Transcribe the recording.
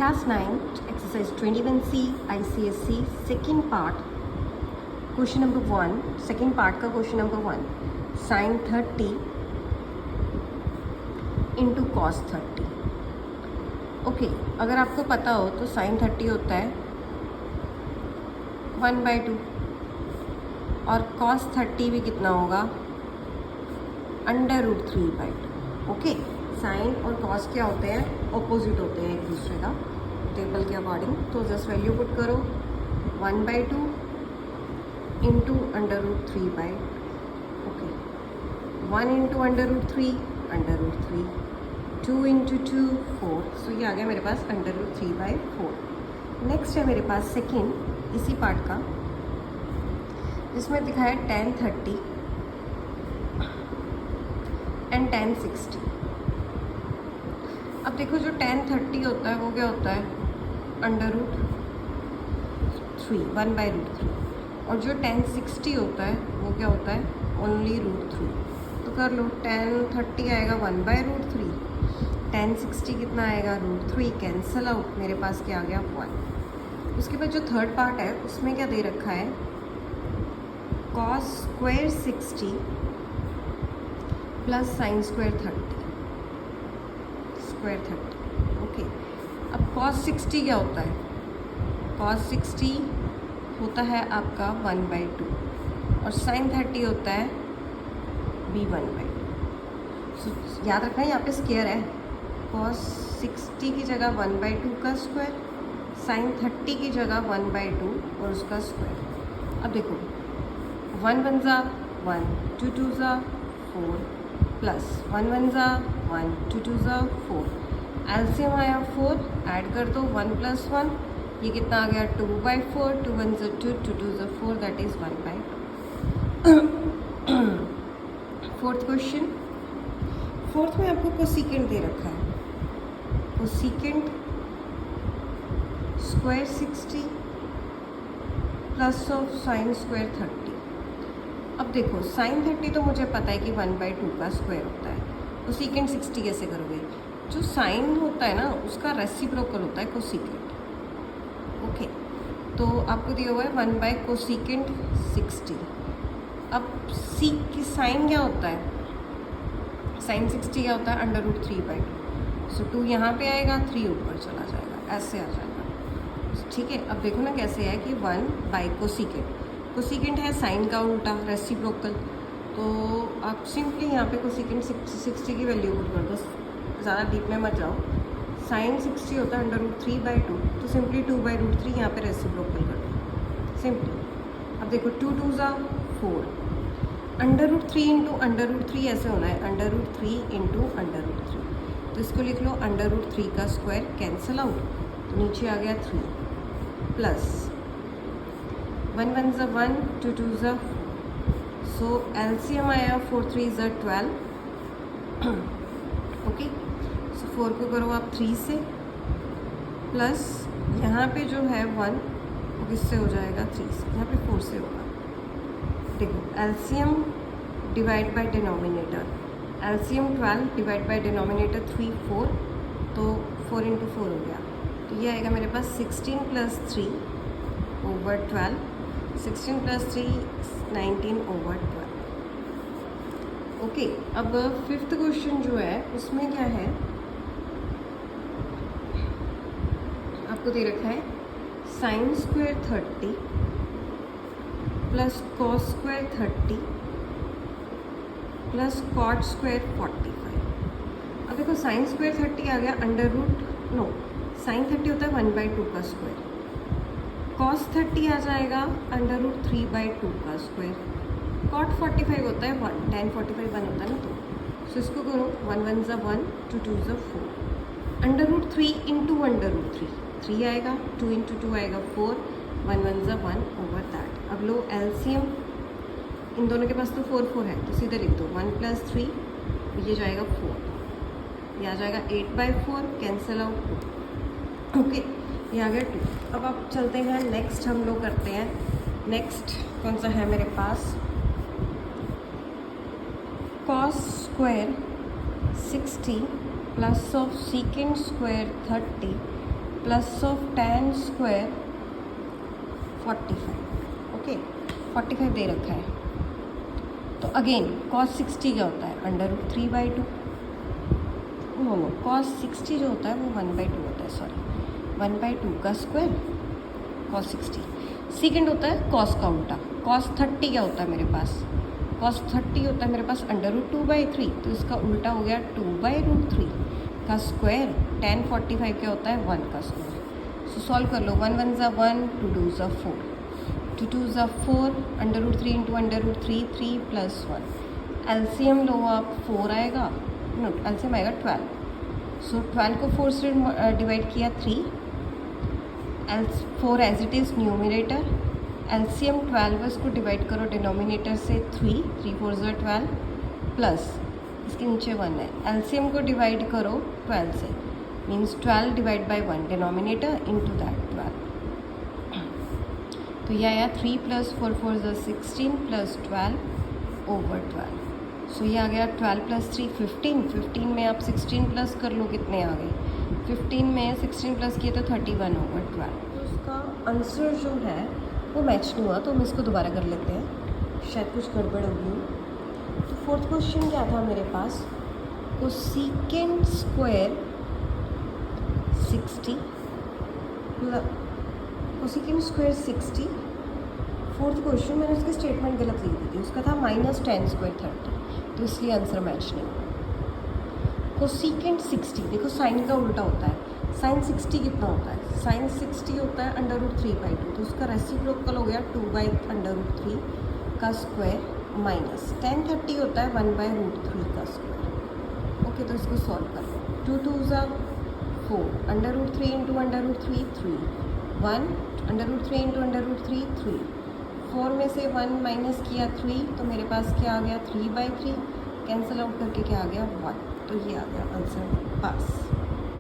Class 9, exercise 21C, ICSC, second part, question number 1, second part का question number 1, sin 30 into cos 30. Okay, अगर आपको पता हो तो sin 30 होता है 1/2 और cos 30 भी कितना होगा √3/2. ओके, साइन और कॉस क्या होते हैं, ऑपोजिट होते हैं एक दूसरे का टेबल के अकॉर्डिंग. तो जस्ट वैल्यू पुट करो 1/2 इंटू √3/2. Okay, 1 into √3 √3, 2 into 2 4. सो ये आ गया मेरे पास √3/4. नेक्स्ट है मेरे पास सेकेंड इसी पार्ट का जिसमें दिखा है tan 30 एंड tan 60. अब देखो जो tan 30 होता है वो क्या होता है √3, 1/√3. और जो tan 60 होता है वो क्या होता है ओनली √3. तो कर लो, tan 30 आएगा 1/√3, tan 60 कितना आएगा √3. कैंसल आउट, मेरे पास क्या आ गया 1. उसके बाद जो थर्ड पार्ट है उसमें क्या दे रखा है cos square 60 plus sign square 30 square 30. Okay, अब cos 60 क्या होता है, cos 60 होता है आपका 1/2 और sin 30 होता है भी 1/2. सो याद रखना यहाँ पे स्क्वायर है, cos 60 की जगह 1/2 का स्क्वायर, sin 30 की जगह 1/2 और उसका स्क्वायर. अब देखो 1 1 ज़ा 1, 2 2 ज़ा 4 प्लस 1 1 ज़ा 1, 2 2 ज़ा 4. एलसीएम आया 4, ऐड कर दो 1 + 1, ये कितना आ गया 2/4, 2 1 ज़ा 2, 2 2 ज़ा 4, that is 1/2. Fourth question, fourth में आपको कोसिकेंट दे रखा है, cosecant square 60 plus of sine square 30. अब देखो sin 30 तो मुझे पता है कि 1/2 का स्क्वायर होता है, तो सीकेंट 60 कैसे करोगे. जो साइन होता है ना उसका रेसिप्रोकल होता है कोसिकेंट. ओके, तो आपको दिया हुआ है 1/कोसिकेंट 60. अब सीक की साइन क्या होता है, साइन 60 क्या होता है √3/2. सो 2 यहाँ पे आएगा, 3 ऊपर चला जाएगा, ऐसे आ जाएगा. ठीक है, अब देखो ना कैसे है कि 1/कोसिकेंट, कोसिकेंट है साइन का उल्टा रेसिप्रोकल. तो आप सिंपली यहाँ पे कोसिकेंट 60 की वैल्यू पुट कर दो, ज़्यादा डीप में मत जाओ. साइन 60 होता है √3/2, तो सिंपली 2/√3 यहाँ पे रेसिप्रोकल कर दो सिंपली. अब देखो 2 2 ज़ा 4, √3 इंटू √3 ऐसे होना है √3 इंटू √3. तो इसको लिख लो √3 का स्क्वायर, कैंसल आउट, तो नीचे आ गया 3 प्लस 1 1 ज़ा 1, 2 2 ज़ा 4. सो एलसीएम आया 4 3 ज़ा 12. ओके, सो 4 को करो आप 3 से, प्लस यहाँ पे जो है 1 वो किससे हो जाएगा 3 से, यहाँ पे 4 से होगा. देखो LCM divide by denominator, LCM 12 divide by denominator 3 4, तो 4 इंटू 4 हो गया. तो ये आएगा मेरे पास 16 + 3 ओवर 12, 16 + 3 19 ओवर 12. ओके, अब फिफ्थ क्वेश्चन जो है उसमें क्या है, आपको दे रखा है sine square 30 plus cos square 30 plus cot square 45. अब देखो साइन स्क्वायर 30 आ गया साइन 30 होता है 1/2 का स्क्वायर, cos 30 आ जाएगा √3/2 का स्क्वायर, cot 45 होता है 1, tan 45 1 होता है ना. तो इसको करो 1 1 ज़ा 1, 2 2 ज़ा 4, √3 इंटू √3 3 आएगा, 2 इंटू 2 आएगा 4, 1 1 ज़ा 1 ओवर दैट. अब लो एलसीएम, इन दोनों के पास तो 4 4 है, तो सीधे लिख दो 1 + 3, ये जाएगा 4, ये आ जाएगा 8/4, कैंसल आउट. ओके, ये आ गया 2. अब आप चलते हैं नेक्स्ट, हम लोग करते हैं नेक्स्ट कौन सा है मेरे पास, cos square 60 plus of secant square 30 plus of tan square 45, okay 45 दे रखा है। तो अगेन cos 60 क्या होता है, √3/2। नो cos 60 जो होता है वो 1/2 होता है, सॉरी 1/2 का स्क्वायर cos 60। सेकेंड होता है cos का उल्टा, cos 30 क्या होता है मेरे पास, cos 30 होता है मेरे पास √2/3, तो इसका उल्टा हो गया 2/√3 का स्क्वायर। tan 45 क्या होता है 1 का स्क्वायर। सो सॉल्व कर लो, 1 1 ज़ा 1, 2 2 ज़ा 4, 2 2 ज़ा 4, √3 इंटू √3, 3 + 1। एलसीएम लो आप, 4 आएगा, नो एलसीएम आएगा 12। सो 12 को 4 से डिवाइड किया 3, 4 as it is numerator, LCM 12 इसको डिवाइड करो डिनोमिनेटर से 3, 3 4 ज़ा 12 प्लस इसके नीचे 1 है, एलसीएम को डिवाइड करो 12 से, means 12 divide by 1 denominator into that 12। तो यह आया 3 + 4 4 ज़ा 16 प्लस 12/12। सो ये आ गया 12 + 3 15, 15 में आप 16 प्लस कर लो, कितने आ गए, 15 में 16 प्लस किए तो 31/12। तो उसका आंसर जो है वो मैच नहीं हुआ, तो हम इसको दोबारा कर लेते हैं, शायद कुछ गड़बड़ होगी। तो फोर्थ क्वेश्चन क्या था मेरे पास, cosecant square 60 cosecant square 60। Fourth question मैंने उसकी स्टेटमेंट गलत लिख दी थी, उसका था -tan स्क्वायर 30, तो इसलिए आंसर मैच नहीं हुआ। कोसेकेंट 60 देखो साइन का उल्टा होता है, साइन 60 कितना होता है, साइन 60 होता है √3/2, तो उसका रेसिप्रोकल हो गया 2/√3 का स्क्वायर माइनस tan 30 होता है 1/√3 का स्क्वायर। ओके, तो इसको सॉल्व कर लो, 2 2 ज़ा 4, √3 इंटू √3 3, 1 √3 इंटू √3 3, 4 में से 1 माइनस किया 3, तो मेरे पास क्या आ गया 3/3, कैंसिल आउट करके क्या आ गया 1, तो ये आ गया आंसर पास।